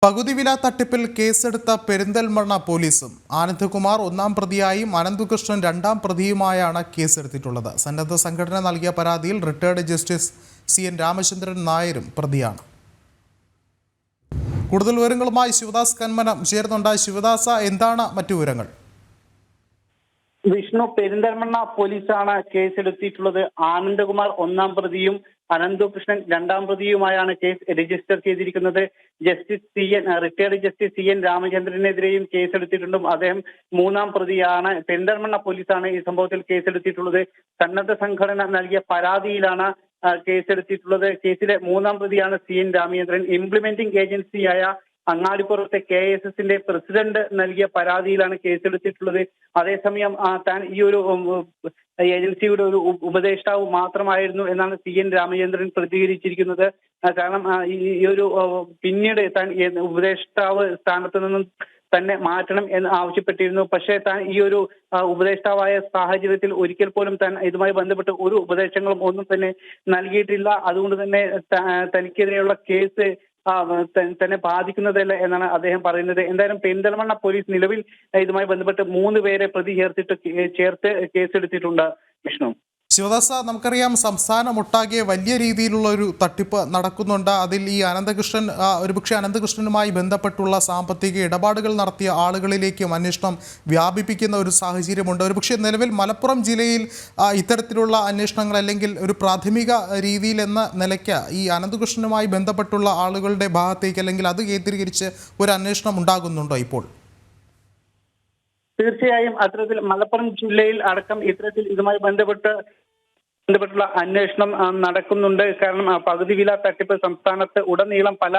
പകുതിവില തട്ടിപ്പിൽ കേസെടുത്ത പെരിന്തൽമണ്ണ പോലീസും ആനന്ദകുമാർ ഒന്നാം പ്രതിയായും അനന്തകൃഷ്ണൻ രണ്ടാം പ്രതിയുമായാണ് കേസെടുത്തിട്ടുള്ളത്. സന്നദ്ധ സംഘടന നൽകിയ പരാതിയിൽ റിട്ടയർഡ് ജസ്റ്റിസ് CN രാമചന്ദ്രൻ നായരും പ്രതിയാണ്. കൂടുതൽ വിവരങ്ങളുമായി ശിവദാസ് കന്മനം ചേർന്നുണ്ട്. ശിവദാസ, എന്താണ് മറ്റു വിവരങ്ങൾ? വിഷ്ണു, പെരിന്തൽമണ്ണ പോലീസാണ് കേസെടുത്തിട്ടുള്ളത്. ആനന്ദകുമാർ ഒന്നാം പ്രതിയും അനന്തകൃഷ്ണൻ രണ്ടാം പ്രതിയുമായാണ് കേസ് രജിസ്റ്റർ ചെയ്തിരിക്കുന്നത്. റിട്ടയർഡ് ജസ്റ്റിസ് CN രാമചന്ദ്രനെതിരെയും കേസെടുത്തിട്ടുണ്ട്. അദ്ദേഹം മൂന്നാം പ്രതിയാണ്. പെരിന്തൽമണ്ണ പോലീസാണ് ഈ സംഭവത്തിൽ കേസെടുത്തിട്ടുള്ളത്. സന്നദ്ധ സംഘടന നൽകിയ പരാതിയിലാണ് കേസെടുത്തിട്ടുള്ളത്. കേസിലെ മൂന്നാം പ്രതിയാണ് CN രാമചന്ദ്രൻ. ഇംപ്ലിമെന്റിംഗ് ഏജൻസിയായ അങ്ങാടിപ്പുറത്തെ KSSന്റെ പ്രസിഡന്റ് നൽകിയ പരാതിയിലാണ് കേസെടുത്തിട്ടുള്ളത്. അതേസമയം താൻ ഈ ഒരു ഏജൻസിയുടെ ഒരു ഉപദേഷ്ടാവ് മാത്രമായിരുന്നു എന്നാണ് CN രാമചന്ദ്രൻ പ്രതികരിച്ചിരിക്കുന്നത്. കാരണം ഈ ഒരു പിന്നീട് താൻ ഉപദേഷ്ടാവ് സ്ഥാനത്ത് നിന്നും തന്നെ മാറ്റണം എന്ന് ആവശ്യപ്പെട്ടിരുന്നു. പക്ഷേ താൻ ഈ ഒരു ഉപദേഷ്ടാവായ സാഹചര്യത്തിൽ ഒരിക്കൽ പോലും താൻ ഇതുമായി ബന്ധപ്പെട്ട് ഒരു ഉപദേശങ്ങളും ഒന്നും തന്നെ നൽകിയിട്ടില്ല. അതുകൊണ്ട് തന്നെ തനിക്കെതിരെയുള്ള കേസ് തന്നെ ബാധിക്കുന്നതല്ല എന്നാണ് അദ്ദേഹം പറയുന്നത്. എന്തായാലും പെരിന്തൽമണ്ണ പോലീസ് നിലവിൽ ഇതുമായി ബന്ധപ്പെട്ട് 3 പേരെ പ്രതി ചേർത്ത് കേസെടുത്തിട്ടുണ്ട്. വിഷ്ണു, ശിവദാസ, നമുക്കറിയാം സംസ്ഥാനമൊട്ടാകെ വലിയ രീതിയിലുള്ള ഒരു തട്ടിപ്പ് നടക്കുന്നുണ്ട്. അതിൽ ഈ ഒരുപക്ഷെ അനന്തകൃഷ്ണനുമായി ബന്ധപ്പെട്ടുള്ള സാമ്പത്തിക ഇടപാടുകൾ നടത്തിയ ആളുകളിലേക്കും അന്വേഷണം വ്യാപിപ്പിക്കുന്ന ഒരു സാഹചര്യമുണ്ട്. ഒരുപക്ഷെ നിലവിൽ മലപ്പുറം ജില്ലയിൽ ഇത്തരത്തിലുള്ള അന്വേഷണങ്ങൾ അല്ലെങ്കിൽ ഒരു പ്രാഥമിക രീതിയിൽ എന്ന നിലയ്ക്ക് ഈ അനന്തകൃഷ്ണനുമായി ബന്ധപ്പെട്ടുള്ള ആളുകളുടെ ഭാഗത്തേക്ക് അല്ലെങ്കിൽ അത് കേന്ദ്രീകരിച്ച് ഒരു അന്വേഷണം ഉണ്ടാകുന്നുണ്ടോ ഇപ്പോൾ? തീർച്ചയായും അത്തരത്തിൽ മലപ്പുറം ജില്ലയിൽ അടക്കം ഇത്തരത്തിൽ ഇതുമായി ബന്ധപ്പെട്ടുള്ള അന്വേഷണം നടക്കുന്നുണ്ട്. കാരണം പകുതി വില തട്ടിപ്പ് സംസ്ഥാനത്ത് ഉടനീളം പല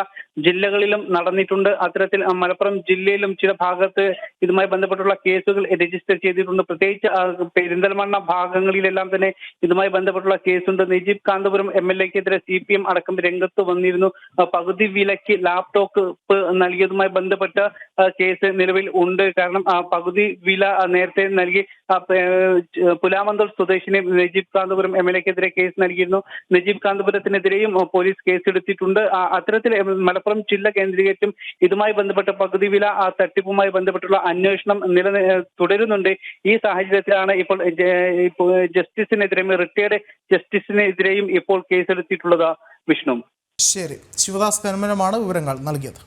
ജില്ലകളിലും നടന്നിട്ടുണ്ട്. അത്തരത്തിൽ മലപ്പുറം ജില്ലയിലും ചില ഭാഗത്ത് ഇതുമായി ബന്ധപ്പെട്ടുള്ള കേസുകൾ രജിസ്റ്റർ ചെയ്തിട്ടുണ്ട്. പ്രത്യേകിച്ച് പെരിന്തൽമണ്ണ ഭാഗങ്ങളിലെല്ലാം തന്നെ ഇതുമായി ബന്ധപ്പെട്ടുള്ള കേസുണ്ട്. നജീബ് കാന്തപുരം MLA-ക്കെതിരെ CPM അടക്കം രംഗത്ത് വന്നിരുന്നു. പകുതി വിലയ്ക്ക് ലാപ്ടോപ്പ് നൽകിയതുമായി ബന്ധപ്പെട്ട കേസ് നിലവിൽ ഉണ്ട്. കാരണം പകുതി വില നേരത്തെ നൽകി പുലാമന്തൽ സ്വദേശിനി നജീബ് കാന്തപുരം MLA-ക്കെതിരെ കേസ് നൽകിയിരുന്നു. നജീബ് കാന്തപുരത്തിനെതിരെയും പോലീസ് കേസെടുത്തിട്ടുണ്ട്. അത്തരത്തിൽ മലപ്പുറം ജില്ല കേന്ദ്രീകരിച്ചും ഇതുമായി ബന്ധപ്പെട്ട പകുതി വില തട്ടിപ്പുമായി ബന്ധപ്പെട്ടുള്ള അന്വേഷണം തുടരുന്നുണ്ട്. ഈ സാഹചര്യത്തിലാണ് ഇപ്പോൾ റിട്ടയർഡ് ജസ്റ്റിസിനെതിരെയും ഇപ്പോൾ കേസെടുത്തിട്ടുള്ളത്. വിഷ്ണു, ശരി, ശിവദാസ് കന്മനമാണ് വിവരങ്ങൾ നൽകിയത്.